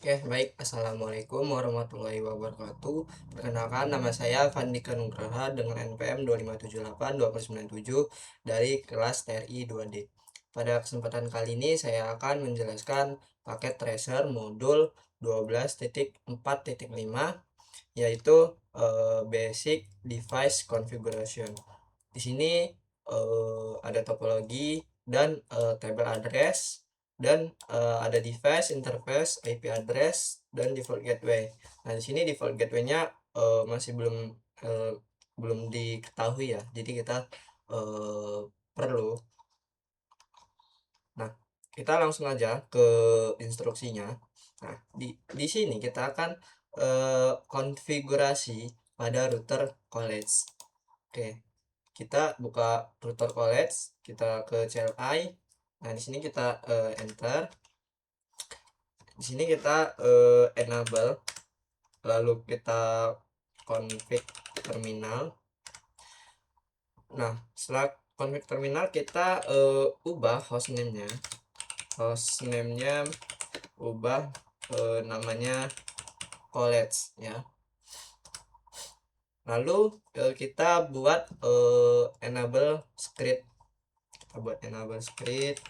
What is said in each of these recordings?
Oke, baik. Assalamualaikum warahmatullahi wabarakatuh. Perkenalkan, nama saya Fandika Nugraha dengan NPM 2578297 dari kelas TRI 2D. Pada kesempatan kali ini saya akan menjelaskan paket tracer modul 12.4.5 yaitu Basic Device Configuration. Di sini ada topologi dan table address dan ada device, interface, IP address dan default gateway. Nah, di sini default gateway-nya masih eh, belum diketahui ya. Jadi kita perlu. Nah, kita langsung aja ke instruksinya. Nah, di sini kita akan konfigurasi pada router college. Oke, kita buka router college, kita ke CLI. Nah, di sini kita enter. Di sini kita enable, lalu kita config terminal. Nah, setelah config terminal kita ubah hostname-nya. Hostname-nya ubah namanya college ya. Lalu kita buat enable script. Kita buat enable script,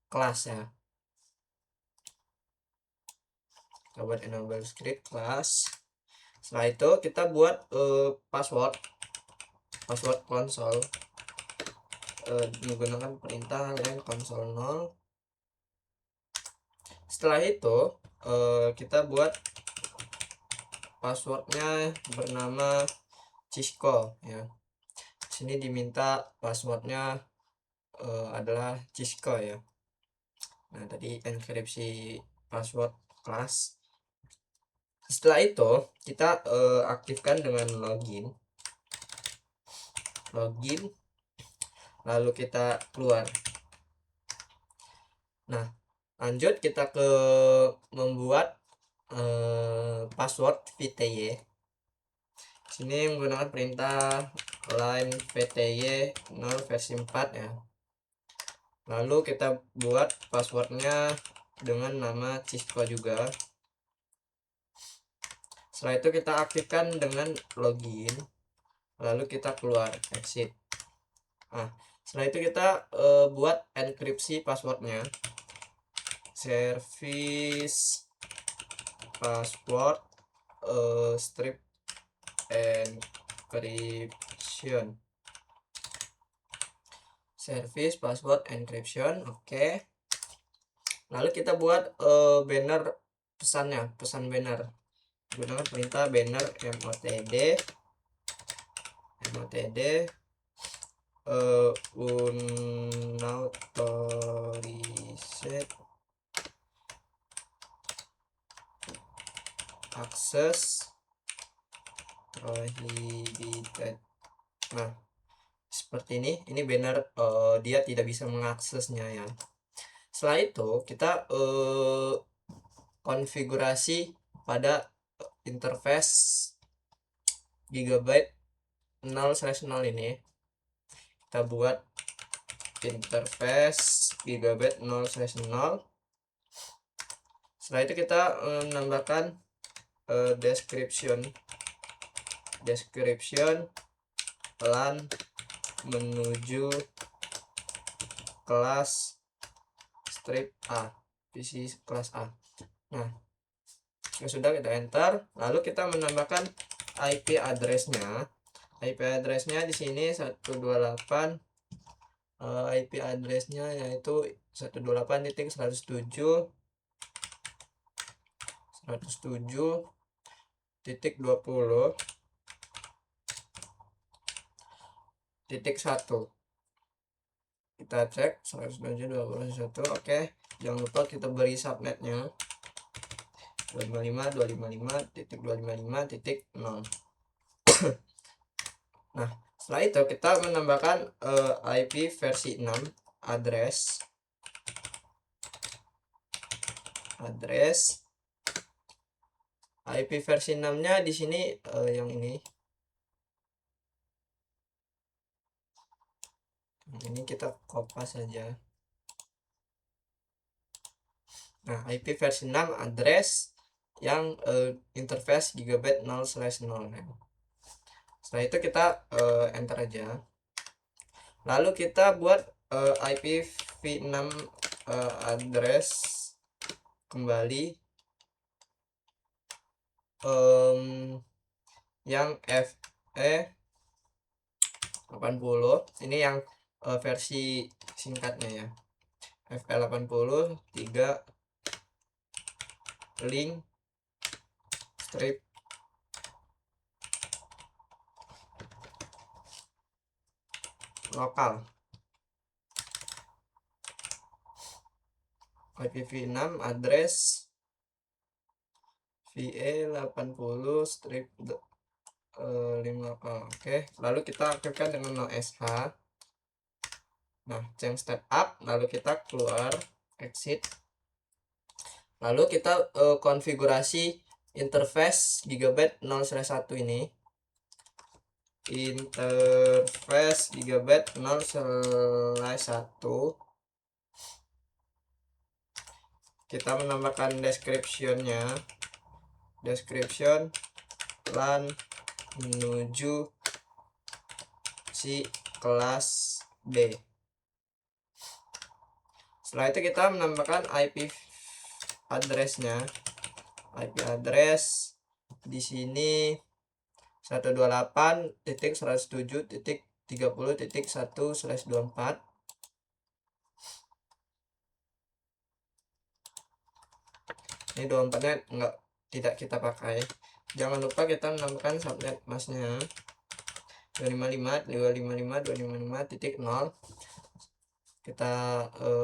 kelas ya. Kita buat enable script kelas. Setelah itu kita buat password konsol menggunakan perintah len konsol 0. Setelah itu kita buat passwordnya bernama Cisco ya. Sini diminta passwordnya adalah Cisco ya. Nah, tadi enkripsi password kelas. Setelah itu kita aktifkan dengan login, lalu kita keluar. Nah, lanjut kita ke membuat password VTY. Sini menggunakan perintah line VTY 0 versi 4 ya. Lalu kita buat passwordnya dengan nama Cisco juga. Setelah itu kita aktifkan dengan login, lalu kita keluar, exit. Nah, setelah itu kita buat enkripsi passwordnya, service password strip encryption, service password encryption. Oke. Lalu kita buat banner pesannya, pesan banner, gunakan perintah banner motd unauthorized access prohibited. Nah, seperti ini banner dia tidak bisa mengaksesnya ya. Setelah itu kita konfigurasi pada interface gigabyte 0/0 ini. Kita buat interface gigabyte 0/0. Setelah itu kita menambahkan description LAN menuju kelas strip A, PC kelas A. Nah, sudah kita enter, lalu kita menambahkan IP address-nya. IP address-nya di sini 128, IP address-nya yaitu 127.167.20.1. Kita cek 107.20.1. Oke, jangan lupa kita beri subnetnya 255.255.255.0. Nah, setelah itu kita menambahkan IP versi 6 address IP versi 6-nya di sini yang ini Ini kita kopas saja. Nah, IP versi 6 address yang interface gigabit 0/0. Setelah itu kita enter aja. Lalu kita buat IPv6 address kembali yang FE80. Ini yang versi singkatnya ya. FE80 3 link strip lokal. IPv6 address VE80 strip link lokal. Oke, lalu kita aktifkan dengan no-sh. Nah, change setup, lalu kita keluar, exit. Lalu kita konfigurasi interface gigabit 0/1 ini. Interface gigabit 0/1. Kita menambahkan description-nya. Description LAN menuju si kelas B. Setelah itu kita menambahkan IP address-nya. IP address di sini 128.107.30.1/24. Ini 24-nya tidak kita pakai. Jangan lupa kita menambahkan subnet masnya 255.255.255.0. Kita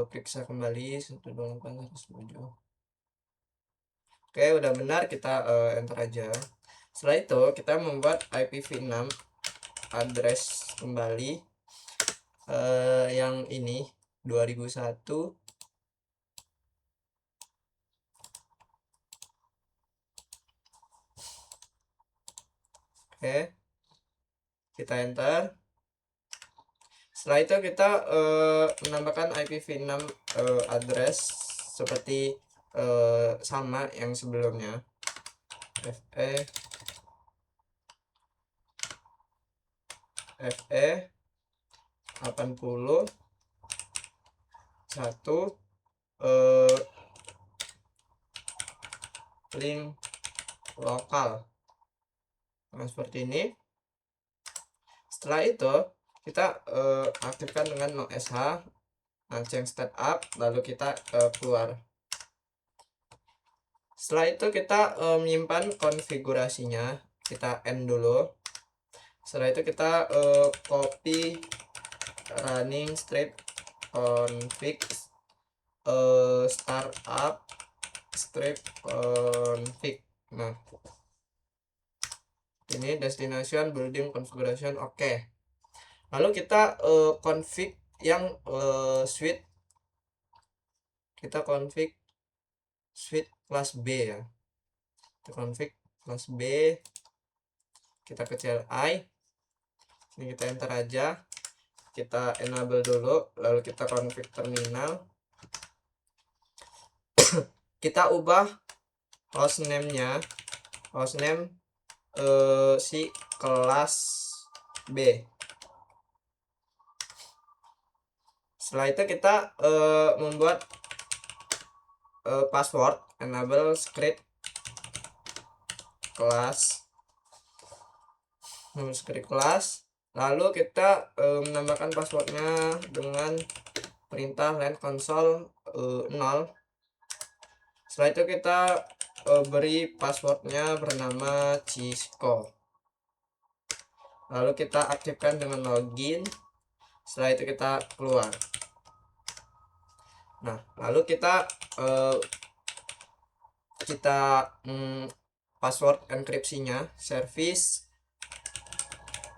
periksa kembali 128.107. Oke, udah benar, kita enter aja. Setelah itu kita membuat IPv6 address kembali yang ini 2001. Oke, kita enter. Setelah itu kita menambahkan IPv6 address seperti sama yang sebelumnya. FE 80 1 link lokal. Nah, seperti ini. Setelah itu kita aktifkan dengan no-sh. Nah, change setup, lalu kita keluar. Setelah itu kita menyimpan konfigurasinya. Kita end dulu. Setelah itu kita copy running strip config startup strip config. Nah, ini destination building configuration. Oke. Lalu kita config yang suite. Kita config suite kelas B ya. Kita config kelas B. Kita kecil i. Ini kita enter aja. Kita enable dulu, lalu kita config terminal. Kita ubah hostname-nya, hostname si kelas B. Setelah itu kita membuat password enable script kelas, lalu kita menambahkan passwordnya dengan perintah len console 0. Setelah itu kita beri passwordnya bernama Cisco. Lalu kita aktifkan dengan login. Setelah itu kita keluar. Nah, lalu kita password enkripsinya service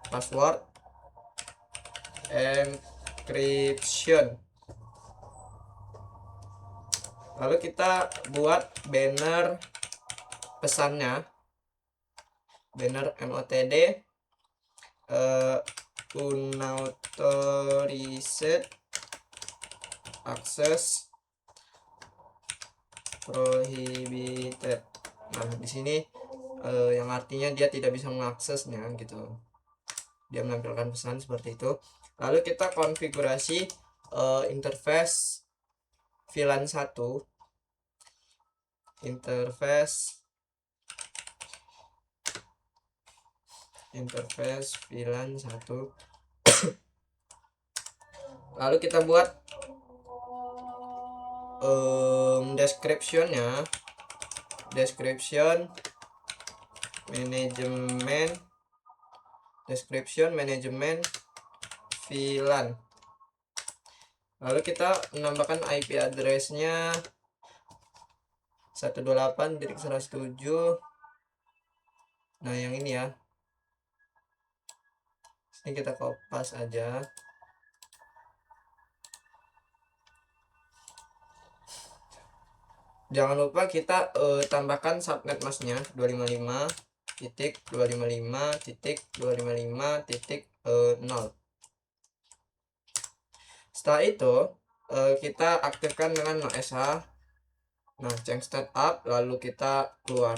password encryption. Lalu kita buat banner pesannya, banner MOTD unauthorized access prohibited. Nah, di sini yang artinya dia tidak bisa mengaksesnya gitu. Dia menampilkan pesan seperti itu. Lalu kita konfigurasi interface VLAN 1. Interface VLAN 1. Lalu kita buat description manajemen VLAN. Lalu kita menambahkan IP address-nya 128.107. Nah, yang ini ya. Ini kita kopas aja. Jangan lupa kita tambahkan subnet masknya 255.255.255.0. Setelah itu kita aktifkan dengan no sh. Nah, change state up, lalu kita keluar.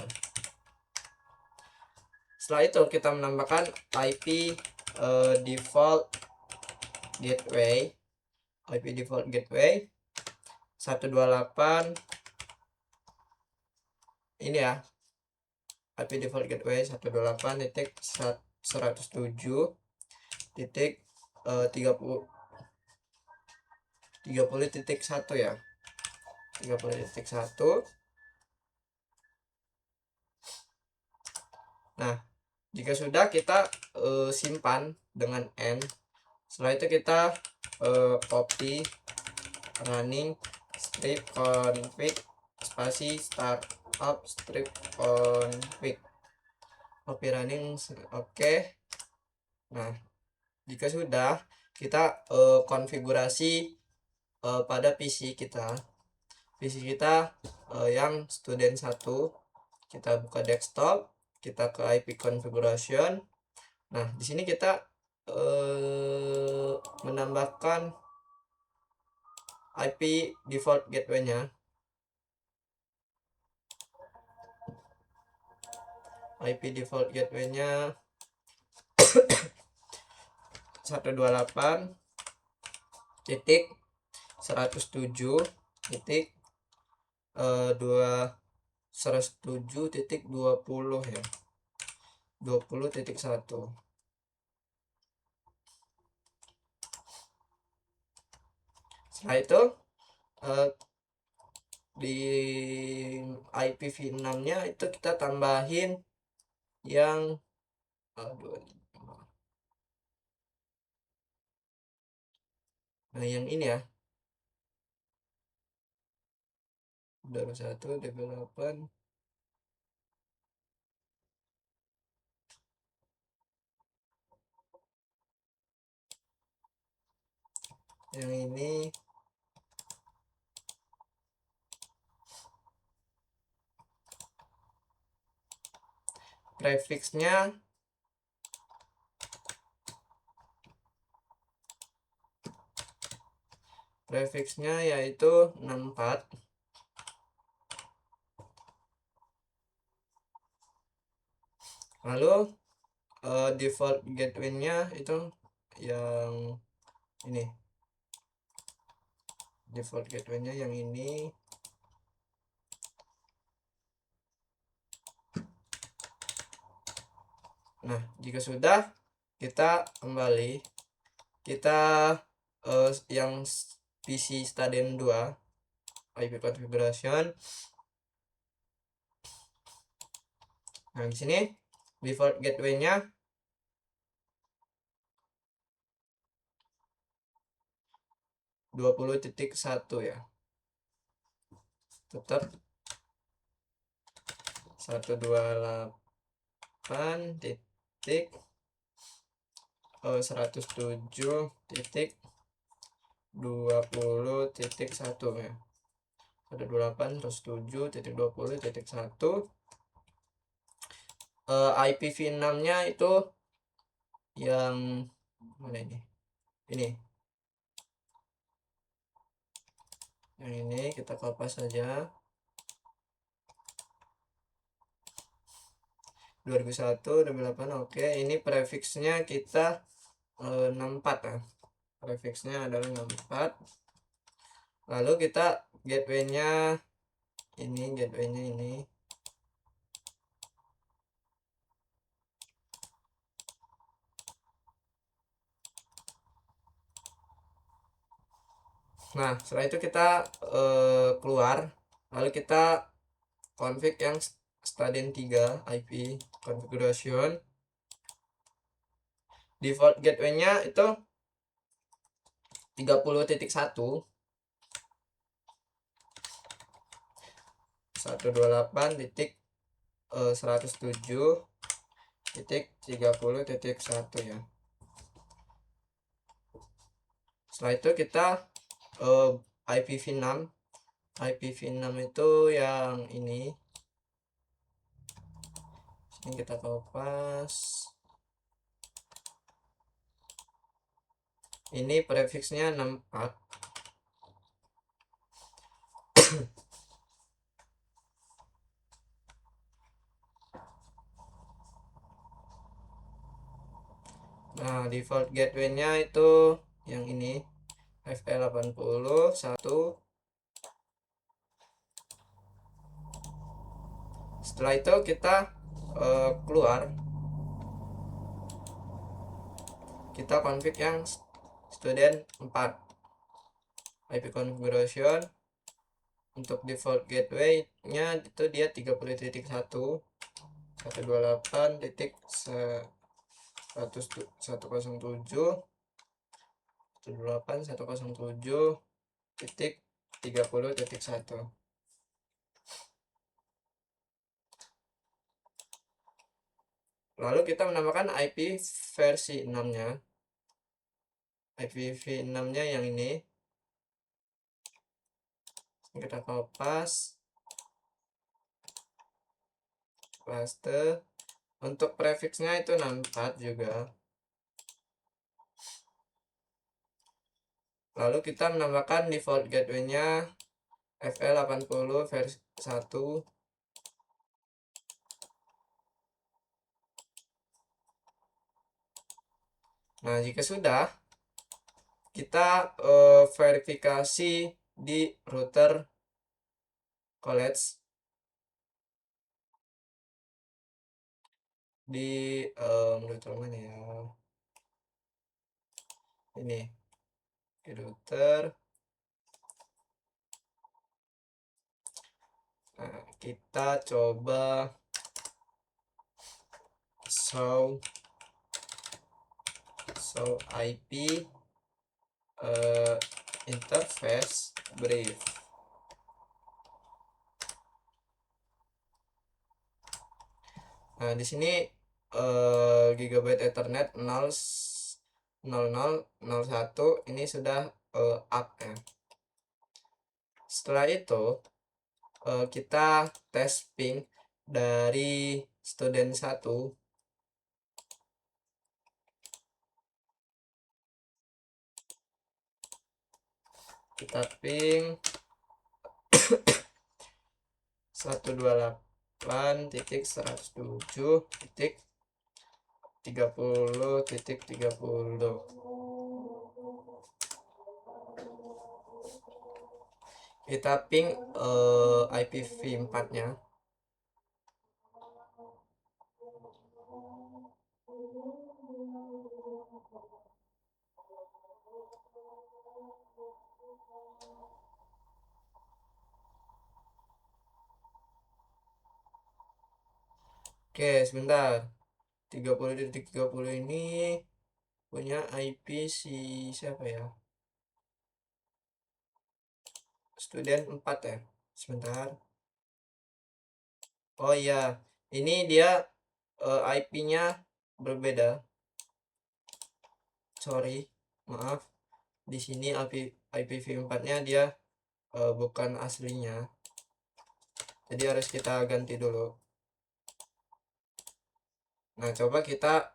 Setelah itu kita menambahkan IP default gateway 128 ini ya, IP default gateway 128.107.30.1 ya, 30.1. Nah, jika sudah kita simpan dengan n. Setelah itu kita copy running strip config spasi startup strip config, copy running. Oke. Nah, jika sudah, kita konfigurasi pada PC kita yang student 1. Kita buka desktop, kita ke IP configuration. Nah, di sini kita menambahkan IP default gateway-nya. IP default gateway-nya 128.107.20 ya. 20.1. Setelah itu di IPv6-nya itu kita tambahin yang yang ini ya, 21 developer. Yang ini prefixnya yaitu 64. Lalu default gateway-nya itu yang ini, default gateway-nya yang ini. Nah, jika sudah, kita kembali, kita yang PC student 2 IP configuration. Nah, di sini default gateway-nya 20.1 ya. Tetap 128.107.20.1 ya. 128.107.20.1. IPv6-nya itu yang Mana ini yang ini kita kopas saja. 2001 2008. Oke, ini prefixnya kita 64 ya. Prefixnya adalah 64. Lalu kita gateway-nya ini. Nah, setelah itu kita keluar, lalu kita config yang stadion 3 IP configuration. Default gateway-nya itu 30.1 128.107.30.1 ya. Setelah itu kita IPv6 itu yang ini kita kopas. Ini prefixnya 64. Nah, default gateway-nya itu yang ini FL81. Setelah itu kita keluar, kita config yang student 4 IP configuration. Untuk default gateway-nya itu dia 30.1 128.107.30.1. Lalu kita menambahkan IP versi 6-nya. IPv6-nya yang ini. Kita kopas. Paste. Untuk prefixnya itu 64 juga. Lalu kita menambahkan default gateway-nya FL80 versi 1. Nah, jika sudah, kita verifikasi di router college di router mana ya, ini di router. Nah, kita coba show IP interface brief. Nah, di sini Gigabyte Ethernet 0001 ini sudah up ya. Setelah itu kita tes ping dari student 1. Kita ping 128.107.30.30. Kita ping IPv4-nya. Oke, sebentar. 30.30 ini punya IP si siapa ya? Student 4 ya. Sebentar. Oh iya, ini dia IP-nya berbeda. Sorry, maaf. Di sini IPv4-nya dia bukan aslinya. Jadi harus kita ganti dulu. Nah, coba kita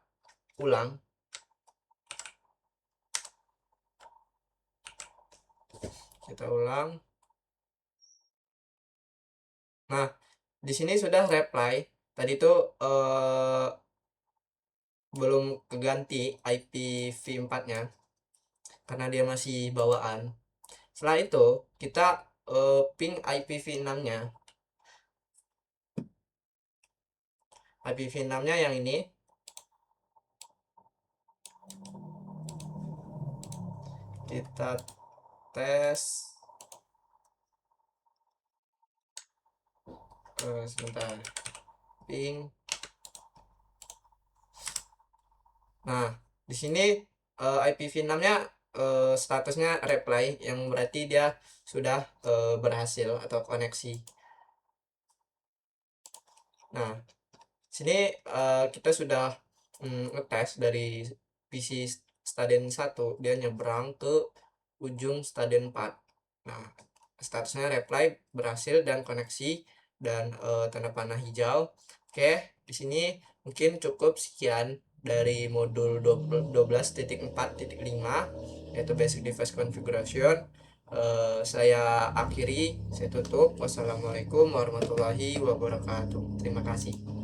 ulang. Kita ulang. Nah, di sini sudah reply. Tadi tuh belum keganti IPv4-nya karena dia masih bawaan. Setelah itu kita ping IPv6-nya. IPv6-nya yang ini. Kita tes sebentar. Ping. Nah, di sini IPv6-nya statusnya reply, yang berarti dia sudah berhasil atau koneksi. Nah, sini kita sudah ngetes dari PC Staden 1, dia nyebrang ke ujung Staden 4. Nah, statusnya reply berhasil dan koneksi dan tanda panah hijau. Oke, di sini mungkin cukup sekian dari modul 12.4.5 yaitu basic device configuration. Saya akhiri, saya tutup. Wassalamualaikum warahmatullahi wabarakatuh. Terima kasih.